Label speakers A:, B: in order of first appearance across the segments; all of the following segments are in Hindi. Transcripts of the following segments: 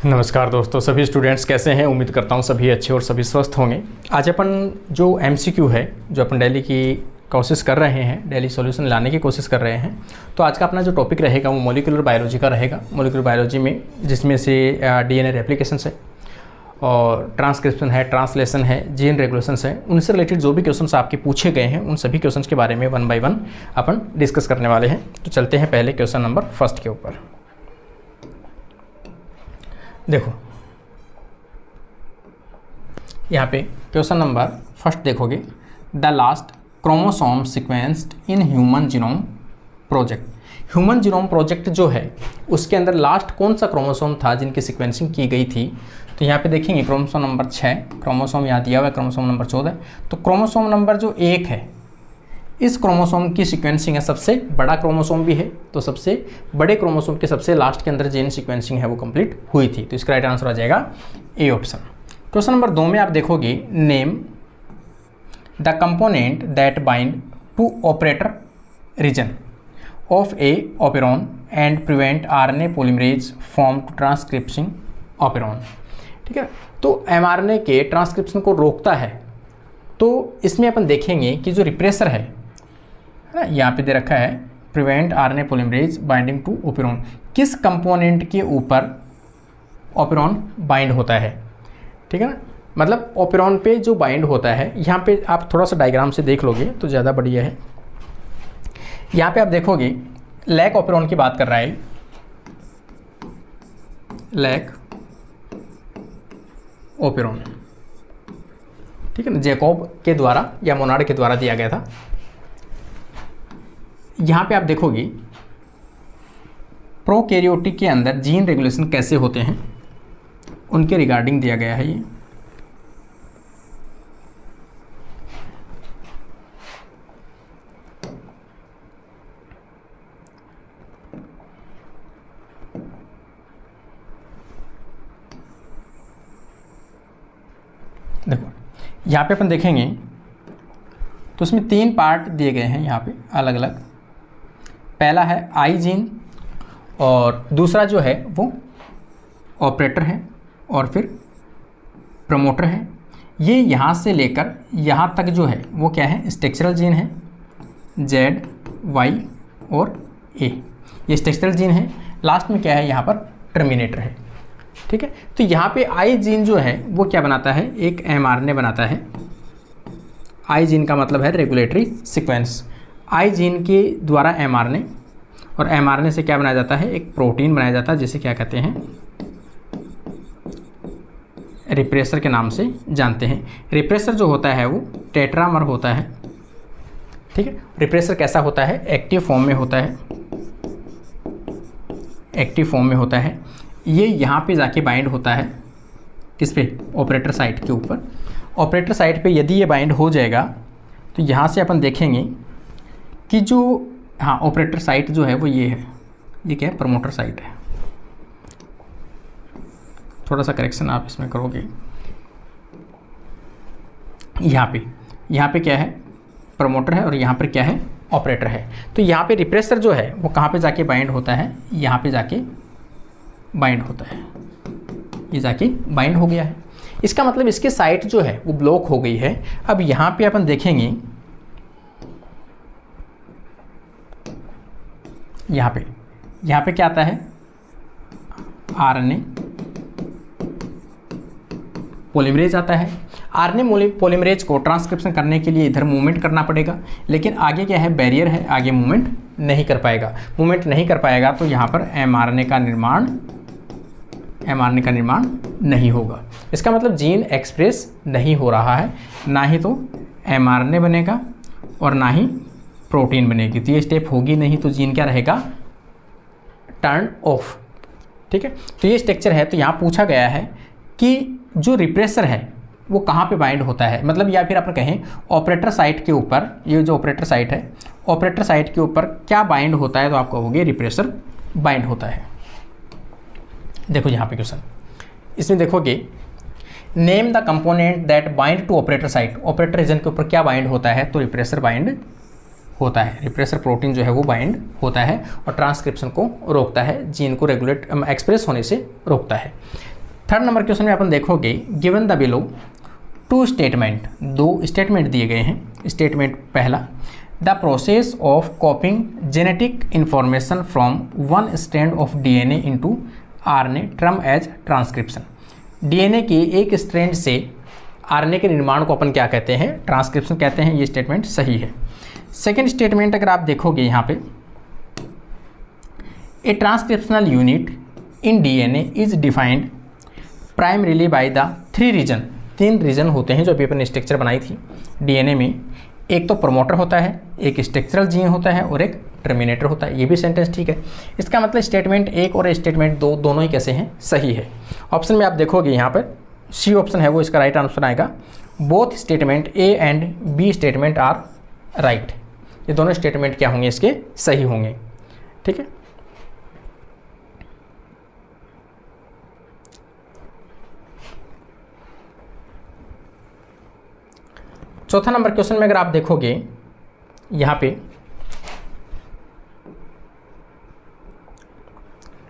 A: नमस्कार दोस्तों, सभी स्टूडेंट्स कैसे हैं। उम्मीद करता हूं सभी अच्छे और सभी स्वस्थ होंगे। आज अपन जो एमसीक्यू है, जो अपन डेली की कोशिश कर रहे हैं, डेली सॉल्यूशन लाने की कोशिश कर रहे हैं, तो आज का अपना जो टॉपिक रहेगा वो मॉलिक्यूलर बायोलॉजी का रहेगा। मॉलिक्यूलर बायोलॉजी में जिसमें से डीएनए रेप्लिकेशंस है और ट्रांसक्रिप्शन है, ट्रांसलेशन है, जीन रेगुलेशंस है, उनसे रिलेटेड जो भी क्वेश्चंस आपके पूछे गए हैं उन सभी क्वेश्चंस के बारे में one by one upon discuss करने वाले हैं। तो चलते हैं पहले क्वेश्चन नंबर फर्स्ट के ऊपर। देखो यहाँ पे क्वेश्चन नंबर फर्स्ट देखोगे, the last chromosome sequenced in human genome project. Human genome project जो है उसके अंदर लास्ट कौन सा क्रोमोसोम था जिनकी सीक्वेंसिंग की गई थी। तो यहाँ पे देखेंगे क्रोमोसोम नंबर 6, क्रोमोसोम यहाँ दिया हुआ है क्रोमोसोम नंबर 14। तो क्रोमोसोम नंबर जो 1 है, इस क्रोमोसोम की सीक्वेंसिंग है, सबसे बड़ा क्रोमोसोम भी है, तो सबसे बड़े क्रोमोसोम के सबसे लास्ट के अंदर जीन सीक्वेंसिंग है वो कंप्लीट हुई थी। तो इसका राइट आंसर आ जाएगा ए ऑप्शन। क्वेश्चन नंबर 2 में आप देखोगे, name the component that bind to operator region of a operon and prevent RNA polymerase form to transcription operon. ठीक है, तो एमआरएनए के ट्रांसक्रिप्शन को रोकता है। तो इसमें अपन देखेंगे कि जो रिप्रेसर है ना, यहाँ पे दे रखा है prevent RNA polymerase binding to operon, किस कंपोनेंट के ऊपर ऑपेरॉन बाइंड होता है। ठीक है ना, मतलब ऑपेरॉन पे जो बाइंड होता है, यहाँ पे आप थोड़ा सा डायग्राम से देख लोगे तो ज़्यादा बढ़िया है। यहाँ पे आप देखोगे लैक ऑपेरॉन की बात कर रहा है, लैक ऑपेरॉन। ठीक है ना, जैकब के द्वारा या मोनार्ड के द्वारा दिया गया था। यहाँ पे आप देखोगे प्रोकैरियोटिक के अंदर जीन रेगुलेशन कैसे होते हैं उनके रिगार्डिंग दिया गया है। ये देखो यहाँ पे अपन देखेंगे तो इसमें 3 पार्ट दिए गए हैं यहाँ पे अलग अलग। पहला है आई जीन और दूसरा जो है वो ऑपरेटर है और फिर प्रमोटर है। ये यहाँ से लेकर यहाँ तक जो है वो क्या है, स्ट्रक्चरल जीन है, जेड वाई और ए, ये स्ट्रक्चरल जीन है। लास्ट में क्या है, यहाँ पर टर्मिनेटर है। ठीक है, तो यहाँ पे आई जीन जो है वो क्या बनाता है, एक एमआरएनए बनाता है। आई जीन का मतलब है रेगुलेटरी सीक्वेंस। आई जीन के द्वारा एमआरएनए, और एमआरएनए से क्या बनाया जाता है, एक प्रोटीन बनाया जाता है जिसे क्या कहते हैं, रिप्रेसर के नाम से जानते हैं। रिप्रेसर जो होता है वो टेट्रामर होता है। ठीक है, रिप्रेसर कैसा होता है, एक्टिव फॉर्म में होता है, एक्टिव फॉर्म में होता है। ये यहाँ पे जाके बाइंड होता है, किस पे, ऑपरेटर साइट के ऊपर। ऑपरेटर साइट पे यदि ये बाइंड हो जाएगा तो यहाँ से अपन देखेंगे कि जो ऑपरेटर साइट जो है वो ये है, ये क्या है, प्रमोटर साइट है। थोड़ा सा करेक्शन आप इसमें करोगे, यहाँ पे क्या है, प्रमोटर है और यहाँ पर क्या है, ऑपरेटर है। तो यहाँ पे रिप्रेसर जो है वो कहाँ पे जाके बाइंड होता है, यहाँ पे जाके बाइंड होता है। ये जाके बाइंड हो गया है, इसका मतलब इसके साइट जो है वो ब्लॉक हो गई है। अब यहाँ पे अपन देखेंगे, यहाँ पे क्या आता है, आरएनए पॉलीमरेज आता है। आरएनए पॉलीमरेज को ट्रांसक्रिप्शन करने के लिए इधर मूवमेंट करना पड़ेगा, लेकिन आगे क्या है, बैरियर है, आगे मूवमेंट नहीं कर पाएगा। तो यहाँ पर एमआरएनए का निर्माण नहीं होगा। इसका मतलब जीन एक्सप्रेस नहीं हो रहा है, ना ही तो एमआरएनए बनेगा और ना ही प्रोटीन बनेगी। तो ये स्टेप होगी नहीं, तो जीन क्या रहेगा, टर्न ऑफ। ठीक है, तो ये स्ट्रक्चर है। तो यहाँ पूछा गया है कि जो रिप्रेसर है वो कहाँ पे बाइंड होता है, मतलब या फिर अपन कहें ऑपरेटर साइट के ऊपर, ये जो ऑपरेटर साइट है, ऑपरेटर साइट के ऊपर क्या बाइंड होता है, तो आप कहोगे रिप्रेसर बाइंड होता है। देखो यहाँ पे क्वेश्चन, इसमें देखोगे, name the component that bind to operator site. Operator region के ऊपर क्या बाइंड होता है, तो रिप्रेसर बाइंड होता है। रिप्रेसर प्रोटीन जो है वो बाइंड होता है और ट्रांसक्रिप्शन को रोकता है, जीन को रेगुलेट एक्सप्रेस होने से रोकता है। थर्ड नंबर क्वेश्चन में अपन देखोगे given the below two statement, दो स्टेटमेंट दिए गए हैं। स्टेटमेंट पहला, the process of copying genetic information from one strand of DNA into RNA term as transcription. DNA के एक स्ट्रैंड से आरएनए के निर्माण को अपन क्या कहते हैं? ट्रांसक्रिप्शन कहते हैं। ये स्टेटमेंट सही है। सेकेंड स्टेटमेंट अगर आप देखोगे यहाँ पे, a transcriptional unit in DNA is defined primarily by the three region. तीन रीजन होते हैं जो अभी अपन ने स्ट्रक्चर बनाई थी डीएनए में। एक तो प्रमोटर होता है, एक स्ट्रक्चरल जीन होता है और एक टर्मिनेटर होता है। ये भी सेंटेंस ठीक है। इसका मतलब स्टेटमेंट एक और स्टेटमेंट दो दोनों ही कैसे हैं? सही है। ऑप्शन में आप देखोगे यहाँ पर सी ऑप्शन है वो इसका राइट आंसर आएगा। Both statement A and B statement are right. ये दोनों स्टेटमेंट क्या होंगे? इसके सही होंगे। ठीक है। चौथा नंबर क्वेश्चन में अगर आप देखोगे यहाँ पे,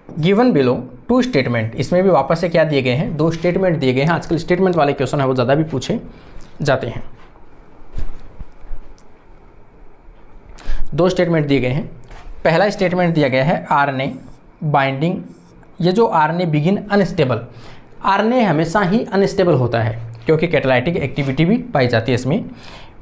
A: गिवन बिलो टू स्टेटमेंट, इसमें भी वापस से क्या दिए गए हैं? दो स्टेटमेंट दिए गए हैं। आजकल स्टेटमेंट वाले क्वेश्चन है वो ज़्यादा भी पूछे जाते हैं। दो स्टेटमेंट दिए गए हैं। पहला स्टेटमेंट दिया गया है आरएनए बाइंडिंग। ये जो आरएनए बिगिन अनस्टेबल, आरएनए हमेशा ही अनस्टेबल होता है क्योंकि कैटालाइटिक एक्टिविटी भी पाई जाती है इसमें।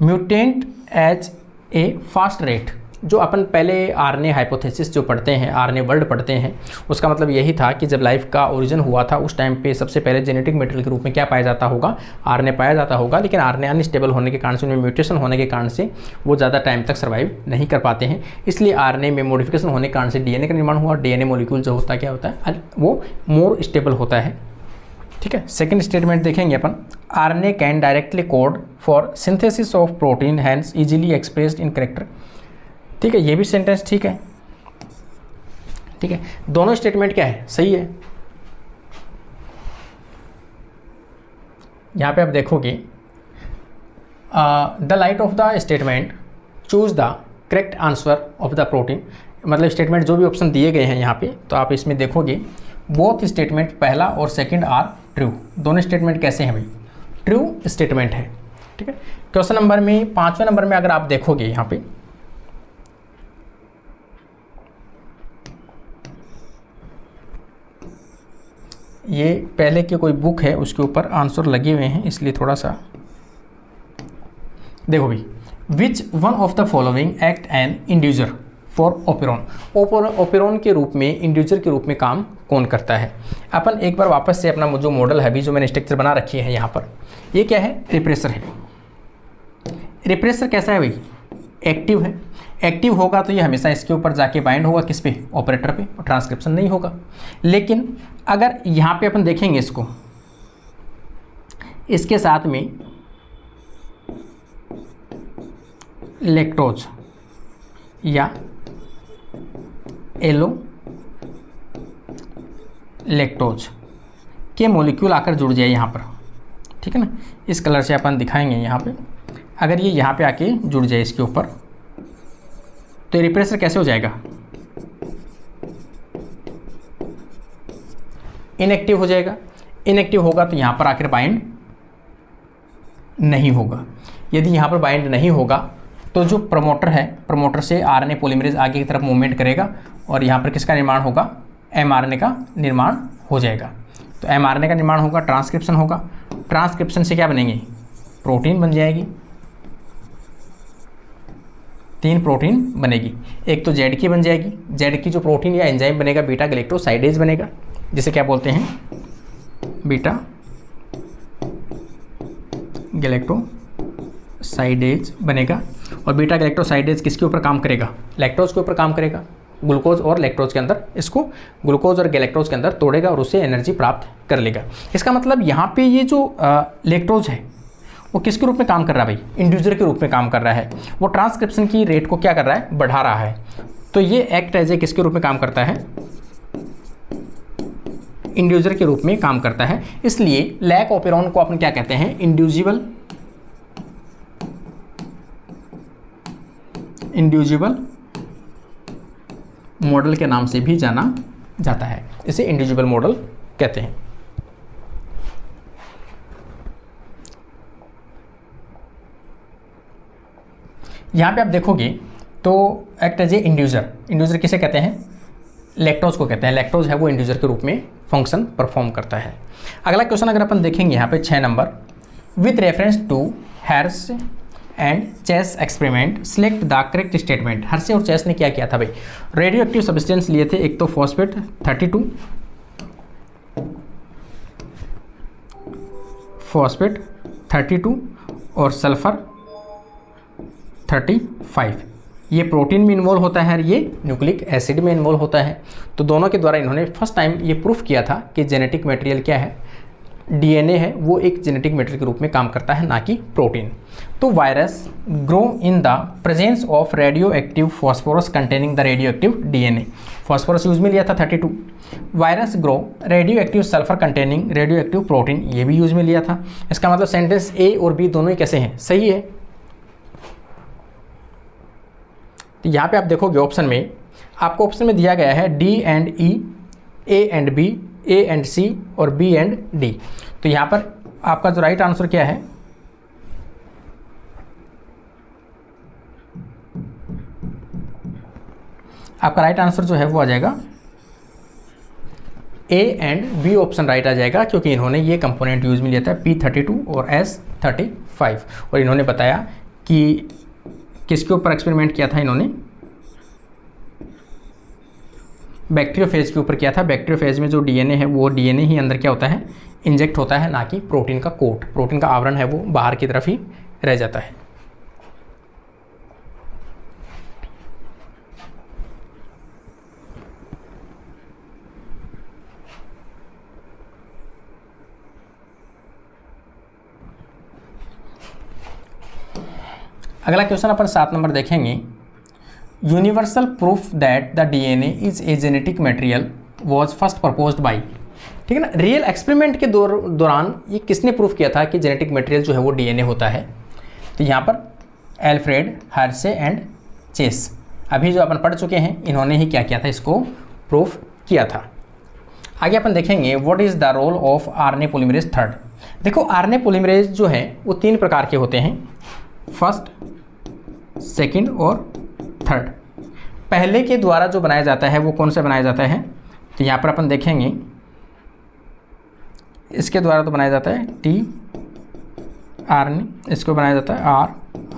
A: Mutant as a fast rate, जो अपन पहले आरएनए हाइपोथेसिस जो पढ़ते हैं, आरएनए वर्ल्ड पढ़ते हैं, उसका मतलब यही था कि जब लाइफ का ओरिजिन हुआ था उस टाइम पे सबसे पहले जेनेटिक मटेरियल के रूप में क्या पाया जाता होगा? आरएनए पाया जाता होगा। लेकिन आरएनए अनस्टेबल होने के कारण से, उनमें म्यूटेशन होने के कारण से वो ज़्यादा टाइम तक सर्वाइव नहीं कर पाते हैं। इसलिए आरएनए में मॉडिफिकेशन होने के कारण से डीएनए का निर्माण हुआ। डीएनए मॉलिक्यूल जो होता है क्या होता है? वो मोर स्टेबल होता है। ठीक है। सेकंड स्टेटमेंट देखेंगे अपन, RNA can directly code for synthesis of protein hence easily expressed in character. ठीक है। ये भी सेंटेंस ठीक है। ठीक है। दोनों स्टेटमेंट क्या है? सही है। यहाँ पे आप देखोगे the light of the statement choose the correct answer of the protein. मतलब स्टेटमेंट जो भी ऑप्शन दिए गए हैं यहाँ पे, तो आप इसमें देखोगे बोथ स्टेटमेंट पहला और सेकंड आर ट्रू। दोनों स्टेटमेंट कैसे हैं भाई? ट्रू स्टेटमेंट है। ठीक है। क्वेश्चन नंबर में 5वें नंबर में अगर आप देखोगे यहाँ पे, ये पहले की कोई बुक है उसके ऊपर आंसर लगे हुए हैं इसलिए थोड़ा सा देखो भाई। Which one of the following act an inducer for operon. Operon के रूप में, इंड्यूसर के रूप में काम कौन करता है? अपन एक बार वापस से अपना जो मॉडल है अभी जो मैंने स्ट्रक्चर बना रखी है यहाँ पर, ये क्या है? रिप्रेसर है। रिप्रेसर कैसा है भाई? एक्टिव है। एक्टिव होगा तो ये हमेशा इसके ऊपर जाके बाइंड होगा, किस पे? ऑपरेटर पे। ट्रांसक्रिप्शन नहीं होगा। लेकिन अगर यहाँ पे अपन देखेंगे इसको, इसके साथ में लैक्टोज या एलो लैक्टोज के मॉलिक्यूल आकर जुड़ जाए यहाँ पर। ठीक है ना। इस कलर से अपन दिखाएंगे यहाँ पे। अगर ये यहाँ पे आके जुड़ जाए इसके ऊपर तो ये रिप्रेसर कैसे हो जाएगा? इनएक्टिव हो जाएगा। इनएक्टिव होगा तो यहाँ पर आकर बाइंड नहीं होगा। यदि यहाँ पर बाइंड नहीं होगा तो जो प्रमोटर है, प्रमोटर से आरएनए पॉलीमरेज आगे की तरफ मूवमेंट करेगा और यहाँ पर किसका निर्माण होगा? एमआरएनए का निर्माण हो जाएगा। तो एमआरएनए का निर्माण होगा, ट्रांसक्रिप्शन होगा। ट्रांसक्रिप्शन से क्या बनेंगे? प्रोटीन बन जाएगी। 3 प्रोटीन बनेगी। एक तो जेड की बन जाएगी। जेड की जो प्रोटीन या एंजाइम बनेगा बीटा गैलेक्टोसाइडेज बनेगा, जिसे क्या बोलते हैं? बीटा गैलेक्टोसाइडेज बनेगा। और बीटा गैलेक्टोसाइडेज किसके ऊपर काम करेगा? लैक्टोज के ऊपर काम करेगा। ग्लूकोज और लैक्टोज के अंदर, इसको ग्लूकोज और गैलेक्टोज के अंदर तोड़ेगा और उससे एनर्जी प्राप्त कर लेगा। इसका मतलब यहाँ पे ये जो लैक्टोज है वो किसके रूप में काम कर रहा है भाई? इंड्यूसर के रूप में काम कर रहा है। वो ट्रांसक्रिप्शन की रेट को क्या कर रहा है? बढ़ा रहा है। तो ये एक्ट एज ए किसके रूप में काम करता है? इंड्यूसर के रूप में काम करता है। इसलिए लैक ओपेरॉन को अपन क्या कहते हैं? इंड्यूजिबल मॉडल के नाम से भी जाना जाता है। इसे इंड्यूजिबल मॉडल कहते हैं। यहाँ पे आप देखोगे तो act as a inducer. Inducer किसे कहते हैं? लैक्टोज को कहते हैं। लैक्टोज है वो इंड्यूसर के रूप में फंक्शन परफॉर्म करता है। अगला क्वेश्चन अगर अपन देखेंगे यहाँ पे 6 नंबर, with reference to Hershey and Chase experiment select the correct statement. Hershey और चेस ने क्या किया था भाई? रेडियो एक्टिव सब्सटेंस लिए थे, एक तो फॉस्फेट 32, फॉस्फेट 32 और सल्फर 35। ये प्रोटीन में इन्वॉल्व होता है और ये न्यूक्लिक एसिड में इन्वॉल्व होता है। तो दोनों के द्वारा इन्होंने फर्स्ट टाइम ये प्रूफ किया था कि जेनेटिक मटेरियल क्या है, डीएनए है, वो एक जेनेटिक मटेरियल के रूप में काम करता है, ना कि प्रोटीन। तो virus grow in the presence of radio active phosphorus containing the radio active DNA. Phosphorus use में लिया था 32। Virus grow radio active sulphur containing radio active protein, ये भी यूज में लिया था। इसका मतलब सेंटेंस ए और बी दोनों ही कैसे हैं? सही है। तो यहाँ पे आप देखोगे ऑप्शन में, आपको ऑप्शन में दिया गया है D and E, A and B, A and C और बी एंड डी। तो यहाँ पर आपका जो राइट आंसर क्या है? आपका राइट आंसर जो है वो आ जाएगा A and B option right आ जाएगा, क्योंकि इन्होंने ये कंपोनेंट यूज में लिया था P32 और S35 और इन्होंने बताया कि किसके ऊपर एक्सपेरिमेंट किया था? इन्होंने बैक्टीरियोफेज के ऊपर किया था। बैक्टीरियोफेज में जो डीएनए है वो डीएनए ही अंदर क्या होता है? इंजेक्ट होता है, ना कि प्रोटीन का कोट। प्रोटीन का आवरण है वो बाहर की तरफ ही रह जाता है। अगला क्वेश्चन अपन 7 नंबर देखेंगे, universal proof that the DNA is a genetic material was first proposed by. ठीक है ना, रियल एक्सपेरिमेंट के दौरान ये किसने प्रूफ किया था कि जेनेटिक मटेरियल जो है वो डीएनए होता है? तो यहाँ पर एल्फ्रेड, हर्शे एंड चेस, अभी जो अपन पढ़ चुके हैं, इन्होंने ही क्या किया था? इसको प्रूफ किया था। आगे अपन देखेंगे what is the role of RNA polymerase third. देखो आरएनए पॉलीमरेज जो है वो 3 प्रकार के होते हैं, फर्स्ट, सेकंड और थर्ड। पहले के द्वारा जो बनाया जाता है वो कौन सा बनाया जाता है? तो यहाँ पर अपन देखेंगे इसके द्वारा तो बनाया जाता है टी आरएनए, इसको बनाया जाता है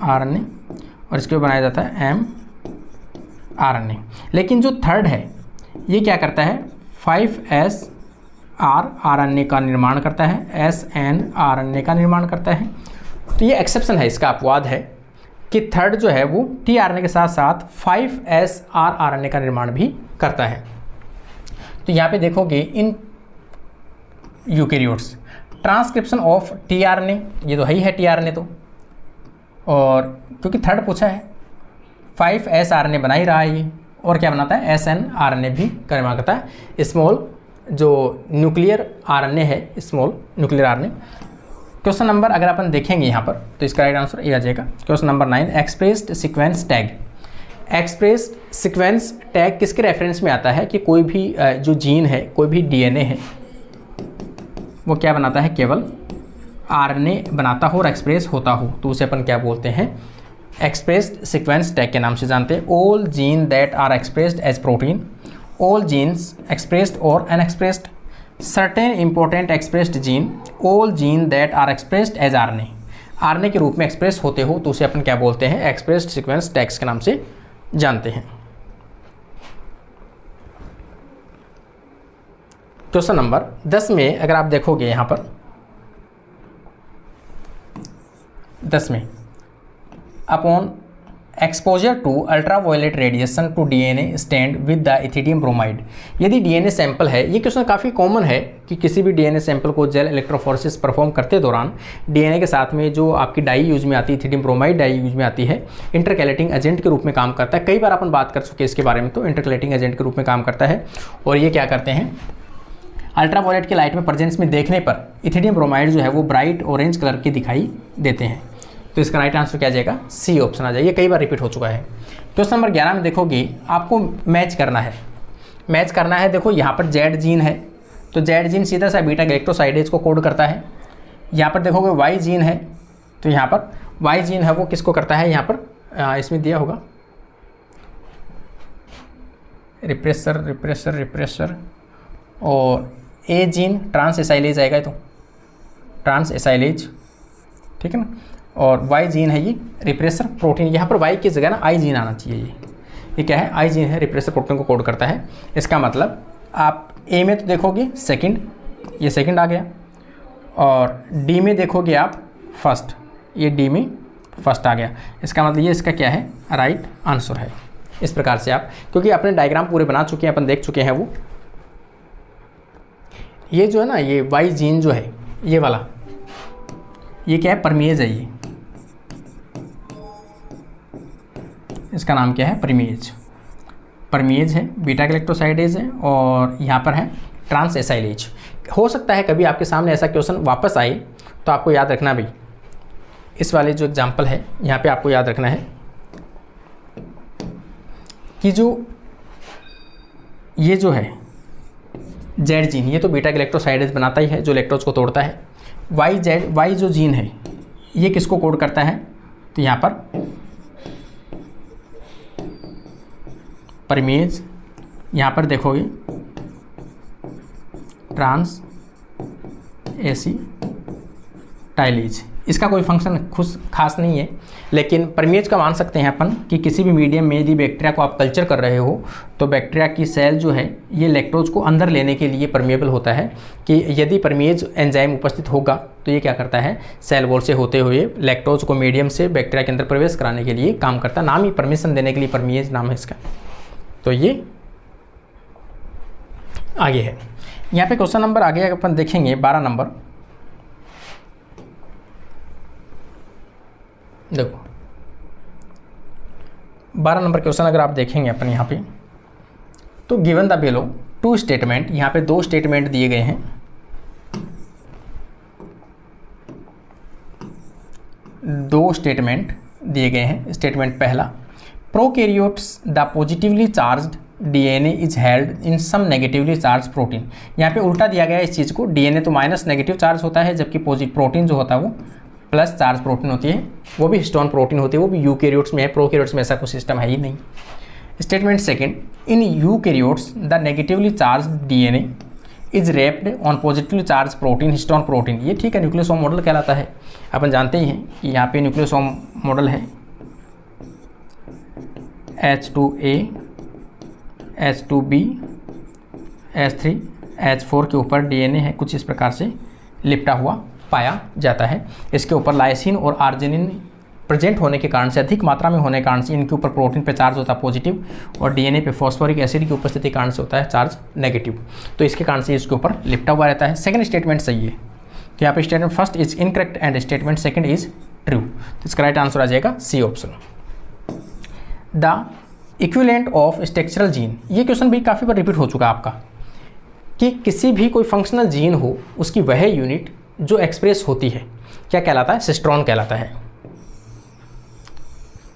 A: आरएनए और इसको बनाया जाता है एम आरएनए। लेकिन जो थर्ड है ये क्या करता है? 5S आरएनए का निर्माण करता है, SN आरएनए का निर्माण करता है। तो ये एक्सेप्शन है, इसका अपवाद है कि थर्ड जो है वो टी आरएनए के साथ साथ 5S आरएनए का निर्माण भी करता है। तो यहाँ पे देखोगे in eukaryotes transcription of T RNA, ये तो है टी आरएनए तो, और क्योंकि थर्ड पूछा है 5S आरएनए बना ही रहा है ये, और क्या बनाता है? SN आरएनए भी का निर्माण करता है। स्मॉल जो न्यूक्लियर आरएनए है, small nuclear RNA. Question number अगर अपन देखेंगे यहाँ पर तो इसका राइट आंसर ये आ जाएगा। Question number 9, expressed sequence tag. Expressed sequence tag किसके रेफरेंस में आता है? कि कोई भी जो जीन है, कोई भी डीएनए है, वो क्या बनाता है? केवल आरएनए बनाता हो और एक्सप्रेस होता हो, तो उसे अपन क्या बोलते हैं? एक्सप्रेस्ड सीक्वेंस टैग के नाम से जानते हैं। All gene that are expressed as protein, all genes expressed और unexpressed, certain important expressed gene, all gene that are expressed as RNA. RNA के रूप में एक्सप्रेस होते हो तो उसे अपन क्या बोलते हैं? एक्सप्रेस्ड सीक्वेंस टैग्स के नाम से जानते हैं। क्वेश्चन नंबर 10 में अगर आप देखोगे यहाँ पर 10 में, upon exposure to ultraviolet radiation to DNA stand with the ethidium bromide. यदि डीएनए सैंपल है, ये क्वेश्चन काफ़ी कॉमन है कि किसी भी डीएनए सैंपल को जेल इलेक्ट्रोफोरेसिस परफॉर्म करते दौरान डीएनए के साथ में जो आपकी डाई यूज में आती है, इथिडियम ब्रोमाइड डाई यूज में आती है, इंटरकैलेटिंग एजेंट के रूप में काम करता है। कई बार अपन बात कर चुके हैं इसके बारे में, तो इंटरकैलेटिंग एजेंट के रूप में काम करता है। और ये क्या करते हैं? अल्ट्रावायलेट की लाइट में प्रेजेंस में देखने पर इथिडियम ब्रोमाइड जो है वो ब्राइट ऑरेंज कलर के दिखाई देते हैं। तो इसका राइट आंसर क्या आ जाएगा? सी ऑप्शन आ जाएगा। ये कई बार रिपीट हो चुका है। क्वेश्चन नंबर 11 में देखोगे आपको मैच करना है। देखो यहाँ पर जेड जीन है, तो जेड जीन सीधा सा बीटा गैलेक्टोसाइडेज को कोड करता है। यहाँ पर देखोगे वाई जीन है, तो यहाँ पर वाई जीन है वो किसको करता है? यहाँ पर इसमें दिया होगा रिप्रेसर और ए जीन ट्रांस एसाइलेज आएगा, तो ट्रांस एसाइलेज, ठीक है ना। और वाई जीन है ये रिप्रेसर प्रोटीन, यहाँ पर वाई की जगह ना आई जीन आना चाहिए। ये क्या है, आई जीन है, रिप्रेसर प्रोटीन को कोड करता है। इसका मतलब आप ए में तो देखोगे सेकंड, ये सेकंड आ गया, और डी में देखोगे आप फर्स्ट, ये डी में फर्स्ट आ गया। इसका मतलब ये इसका क्या है, राइट आंसर है। इस प्रकार से आप, क्योंकि अपने डायग्राम पूरे बना चुके हैं, अपन देख चुके हैं वो, ये जो है ना, ये वाई जीन जो है ये वाला, ये क्या है, परमेज है। ये इसका नाम क्या है, परमेज है, बीटा गैलेक्टोसाइडेज है, और यहाँ पर है ट्रांस एसाइलेज। हो सकता है कभी आपके सामने ऐसा क्वेश्चन वापस आए, तो आपको याद रखना भाई, इस वाले जो एग्जाम्पल है यहाँ पे आपको याद रखना है कि जो ये जो है जेड जीन, ये तो बीटा गैलेक्टोसाइडेज बनाता ही है जो लैक्टोज को तोड़ता है। वाई जो जीन है ये किसको कोड करता है, तो यहाँ पर परमेज, यहाँ पर देखोगे ट्रांस एसिटाइलेज। इसका कोई फंक्शन खास नहीं है, लेकिन परमेज का मान सकते हैं अपन कि किसी भी मीडियम में यदि बैक्टीरिया को आप कल्चर कर रहे हो तो बैक्टीरिया की सेल जो है ये लैक्टोज को अंदर लेने के लिए परमेबल होता है, कि यदि परमेज एंजाइम उपस्थित होगा तो ये क्या करता है, सेल वॉल से होते हुए लैक्टोज को मीडियम से बैक्टीरिया के अंदर प्रवेश कराने के लिए काम करता है। नाम ही परमिशन देने के लिए परमेज नाम है इसका। तो ये आगे है। यहाँ पे क्वेश्चन नंबर आगे अपन देखेंगे 12 नंबर। देखो 12 नंबर क्वेश्चन अगर आप देखेंगे अपन यहाँ पे, तो गिवन द बिलो 2 स्टेटमेंट, यहाँ पे 2 स्टेटमेंट दिए गए हैं। 2 स्टेटमेंट दिए गए हैं। स्टेटमेंट पहला, prokaryotes the positively charged DNA is held in some negatively charge protein. यहाँ पे उल्टा दिया गया है इस चीज़ को, डीएनए तो माइनस नेगेटिव चार्ज होता है, जबकि प्रोटीन जो होता है वो प्लस चार्ज प्रोटीन होती है, वो भी हिस्टोन प्रोटीन होती है, वो भी यूकैरियोट्स में है। प्रोकैरियोट्स में ऐसा कोई सिस्टम है ही नहीं। Statement second, in eukaryotes the negatively charge DNA is wrapped on positively charge protein histone protein. ये ठीक है, न्यूक्लियोसोम मॉडल कहलाता है। अपन जानते ही हैं कि यहाँ पे न्यूक्लियोसोम मॉडल है H2A H2B H3 H4 के ऊपर डीएनए है कुछ इस प्रकार से लिपटा हुआ पाया जाता है। इसके ऊपर लाइसिन और आर्जिनिन प्रेजेंट होने के कारण से, अधिक मात्रा में होने के कारण से इनके ऊपर प्रोटीन पे चार्ज होता है पॉजिटिव, और डीएनए पे फॉस्फोरिक एसिड की उपस्थिति के कारण से होता है चार्ज नेगेटिव। तो इसके कारण से इसके ऊपर लिपटा हुआ रहता है। सेकंड स्टेटमेंट सही है, तो यहाँ पे statement first is incorrect and statement second is true. तो इसका राइट आंसर आ जाएगा C option. The equivalent of structural gene, ये क्वेश्चन भी काफ़ी बार रिपीट हो चुका है आपका, कि किसी भी कोई फंक्शनल जीन हो उसकी वह यूनिट जो एक्सप्रेस होती है क्या कहलाता है, सिस्ट्रॉन कहलाता है।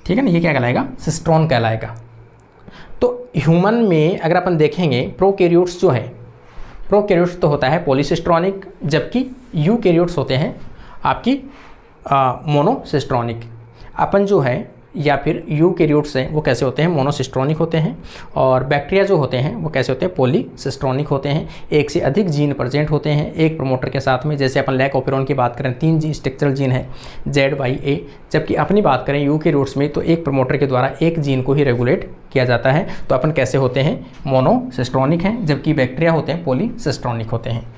A: ठीक है ना, ये क्या कहलाएगा, सिस्ट्रॉन कहलाएगा। तो ह्यूमन में अगर अपन देखेंगे प्रोकैरियोट्स जो है, प्रोकैरियोट्स तो होता है पॉलीसिस्ट्रॉनिक, जबकि यूकैरियोट्स होते हैं आपकी मोनोसिस्ट्रॉनिक। अपन जो है या फिर यूकैरियोट्स हैं वो कैसे होते हैं, मोनोसिस्ट्रॉनिक होते हैं, और बैक्टीरिया जो होते हैं वो कैसे होते हैं, पॉलीसिस्ट्रॉनिक होते हैं। एक से अधिक जीन प्रेजेंट होते हैं एक प्रमोटर के साथ में। जैसे अपन लैक ऑपेरॉन की बात करें 3 जी स्ट्रक्चरल जीन है ZYA, जबकि अपनी बात करें यूकैरियोट्स में तो एक प्रमोटर के द्वारा एक जीन को ही रेगुलेट किया जाता है। तो अपन कैसे होते हैं, मोनोसिस्ट्रॉनिक हैं, जबकि बैक्टीरिया होते हैं पॉलीसिस्ट्रॉनिक होते हैं।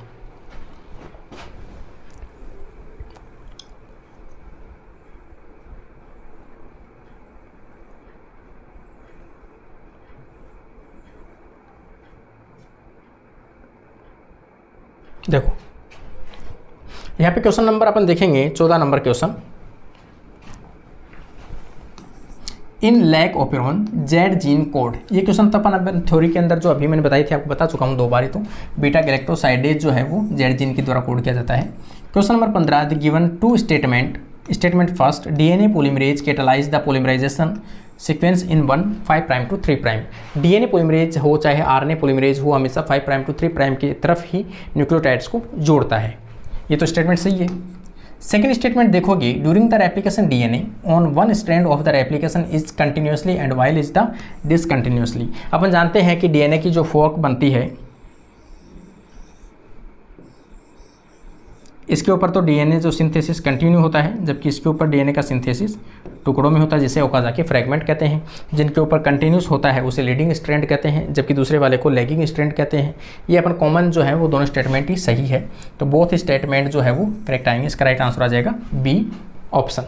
A: देखो यहाँ पे क्वेश्चन नंबर अपन देखेंगे 14 number question, in lac operon Z gene code. ये क्वेश्चन तो अपन थ्योरी के अंदर जो अभी मैंने बताई थी आपको बता चुका हूँ 2 बार ही। तो बीटा गैलेक्टोसाइडेज जो है वो जेड जीन के द्वारा कोड किया जाता है। Question number 15, the given 2 statement, statement first, DNA polymerase catalyse the polymerisation sequence in 1 5' to 3'। DNA polymerase हो चाहे आरएनए पॉलीमरेज हो, हमेशा 5' to 3' की तरफ ही न्यूक्लियोटाइड्स को जोड़ता है। ये तो स्टेटमेंट सही है। सेकेंड स्टेटमेंट देखोगे, during the replication DNA on one strand of the replication is continuously and while is the discontinuously. अपन जानते हैं कि डीएनए की जो फोर्क बनती है, इसके ऊपर तो डीएनए जो सिंथेसिस कंटिन्यू होता है, जबकि इसके ऊपर डीएनए का सिंथेसिस टुकड़ों में होता है, जिसे ओकाज़ाकी फ्रैगमेंट कहते हैं। जिनके ऊपर कंटिन्यूस होता है उसे लीडिंग स्ट्रैंड कहते हैं, जबकि दूसरे वाले को लैगिंग स्ट्रैंड कहते हैं। ये अपन कॉमन जो है वो दोनों स्टेटमेंट ही सही है, तो बोथ स्टेटमेंट जो है वो करेक्ट आएंगे। इसका राइट आंसर आ जाएगा बी ऑप्शन।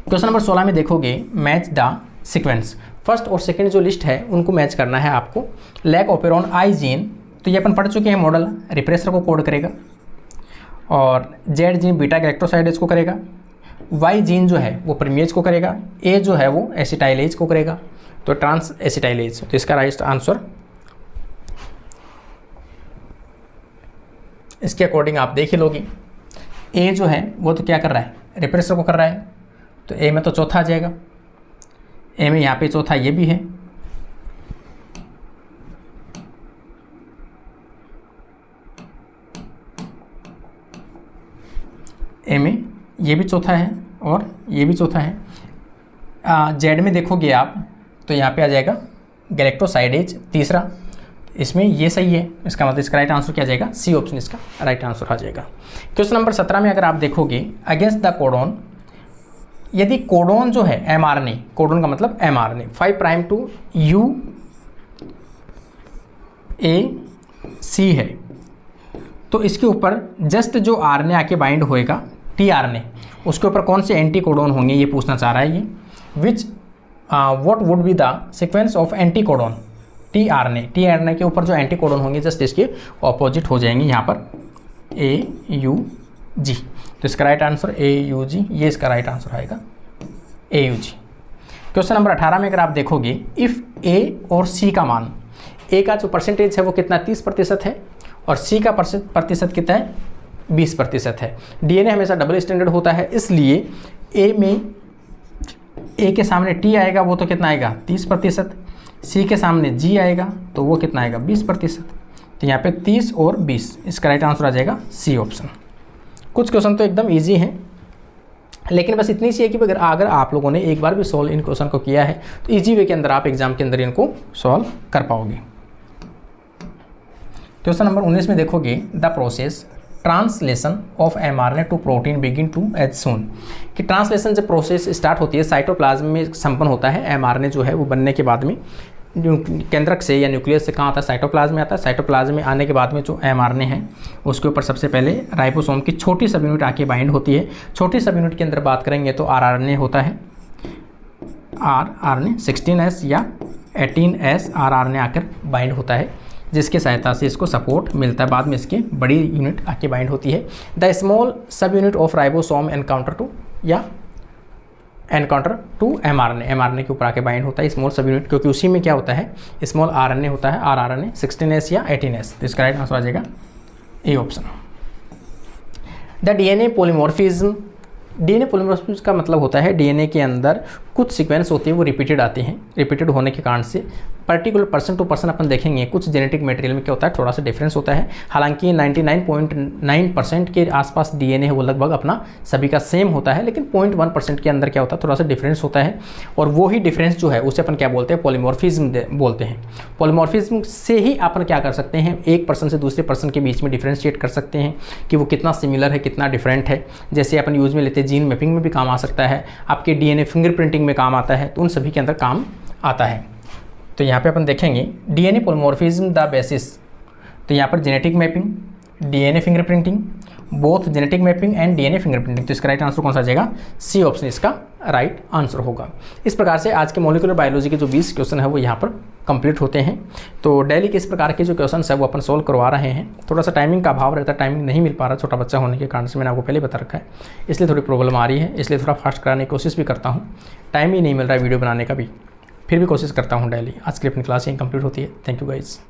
A: क्वेश्चन नंबर 16 में देखोगे, मैच द सीक्वेंस। फर्स्ट और सेकेंड जो लिस्ट है उनको मैच करना है आपको। लैक ऑपेरॉन आई जीन, तो ये अपन पढ़ चुके हैं, मॉडल रिप्रेसर को कोड करेगा, और जेड जीन बीटा गैलेक्टोसाइडेज को करेगा, वाई जीन जो है वो प्रीमियज को करेगा, ए जो है वो एसिटाइलेज को करेगा, तो ट्रांस एसिटाइलेज। तो इसका राइट आंसर इसके अकॉर्डिंग आप देख ही लोगे। ए जो है वो तो क्या कर रहा है, रिप्रेसर को कर रहा है, तो ए में तो चौथा आ जाएगा। ए में यहाँ पे चौथा ये भी है, ए में ये भी चौथा है और ये भी चौथा है। जेड में देखोगे आप तो यहाँ पे आ जाएगा गैलेक्टोसाइडेज तीसरा, इसमें ये सही है, इसका मतलब इसका राइट आंसर क्या आ जाएगा, सी ऑप्शन इसका राइट आंसर आ जाएगा। क्वेश्चन नंबर 17 में अगर आप देखोगे, अगेंस्ट द कोडोन, यदि कोडोन जो है एमआरएनए, कोडोन का मतलब एमआरएनए 5 प्राइम टू UAC है, तो इसके ऊपर जस्ट जो आरएनए आके बाइंड होएगा टीआरएनए, उसके ऊपर कौन से एंटी कोडोन होंगे ये पूछना चाह रहा है ये। विच what would be the sequence of anti codon tRNA के ऊपर जो एंटी कोडोन होंगे जस्ट इसके ऑपोजिट हो जाएंगे यहाँ पर AUG। तो इसका राइट आंसर AUG, ये इसका राइट आंसर आएगा AUG। क्वेश्चन नंबर 18 में अगर आप देखोगे, इफ़ A और C का मान, A का जो परसेंटेज है वो कितना 30% है और C का प्रतिशत कितना है 20% है। डीएनए हमेशा डबल स्टैंडर्ड होता है, इसलिए ए में ए के सामने टी आएगा वो तो कितना आएगा 30%, सी के सामने जी आएगा तो वो कितना आएगा 20%। तो यहाँ पे 30 और 20, इसका राइट आंसर आ जाएगा सी ऑप्शन। कुछ क्वेश्चन तो एकदम ईजी हैं, लेकिन बस इतनी सी है कि अगर आप लोगों ने एक बार भी सॉल्व इन क्वेश्चन को किया है तो ईजी वे के अंदर आप एग्जाम के अंदर इनको सॉल्व कर पाओगे। क्वेश्चन नंबर 19 में देखोगे, the process translation of mRNA to protein begin to as soon, कि ट्रांसलेशन जब प्रोसेस स्टार्ट होती है साइटोप्लाज्म में संपन्न होता है। एमआरएनए जो है वो बनने के बाद में केंद्रक से या न्यूक्लियस से कहाँ आता है, साइटोप्लाज्म में आता है। साइटोप्लाज्म में आने के बाद में जो एमआरएनए है उसके ऊपर सबसे पहले राइबोसोम की छोटी सब यूनिट आके बाइंड होती है। छोटी सब यूनिट के अंदर बात करेंगे तो आरआरएनए होता है, आरआरएनए 16S या 18S आरआरएनए आकर बाइंड होता है, जिसकी सहायता से इसको सपोर्ट मिलता है। बाद में इसकी बड़ी यूनिट आके बाइंड होती है। The small subunit of ribosome encounter to mRNA के ऊपर आके बाइंड होता है स्मॉल सब यूनिट, क्योंकि उसी में क्या होता है स्मॉल आरएनए होता है, आरआरएनए 16S या 18S। तो इसका राइट आंसर आ जाएगा A option. The DNA polymorphism, DNA polymorphism का मतलब होता है डीएनए के अंदर कुछ सीक्वेंस होते हैं वो रिपीटेड आते हैं। रिपीटेड होने के कारण से पर्टिकुलर पर्सन टू पर्सन अपन देखेंगे कुछ जेनेटिक मटेरियल में क्या होता है थोड़ा सा डिफरेंस होता है। हालांकि 99.9% के आसपास डीएनए है वो लगभग अपना सभी का सेम होता है, लेकिन 0.1% के अंदर क्या होता है थोड़ा सा डिफरेंस होता है, और वो ही डिफरेंस जो है उसे अपन क्या बोलते हैं पॉलीमॉर्फिज्म बोलते हैं। पॉलीमॉर्फिज्म से ही अपन क्या कर सकते हैं एक पर्सन से दूसरे पर्सन के बीच में डिफ्रेंशिएट कर सकते हैं कि वो कितना सिमिलर है कितना डिफरेंट है। जैसे अपन यूज में लेते हैं जीन मैपिंग में भी काम आ सकता है, आपके डीएनए फिंगरप्रिंटिंग में काम आता है, तो उन सभी के अंदर काम आता है। तो यहाँ पे अपन देखेंगे डीएनए पॉलीमॉर्फिज्म द बेसिस, तो यहाँ पर genetic mapping, DNA fingerprinting, both genetic mapping and DNA fingerprinting. तो इसका राइट आंसर कौन सा आ जाएगा सी ऑप्शन इसका राइट आंसर होगा। इस प्रकार से आज के मॉलिक्यूलर बायोलॉजी के जो 20 क्वेश्चन है वो यहाँ पर कंप्लीट होते हैं। तो डेली के इस प्रकार के जो क्वेश्चन है वो अपन सोल्व करवा रहे हैं। थोड़ा सा टाइमिंग का अभाव रहता है, टाइमिंग नहीं मिल पा रहा छोटा बच्चा होने के कारण से, मैंने आपको पहले बता रखा है, इसलिए थोड़ी प्रॉब्लम आ रही है, इसलिए थोड़ा फास्ट कराने की कोशिश भी करता हूँ। टाइम ही नहीं मिल रहा है वीडियो बनाने का भी, फिर भी कोशिश करता हूँ डेली। आज की अपनी क्लास यहीं कंप्लीट होती है। Thank you guys.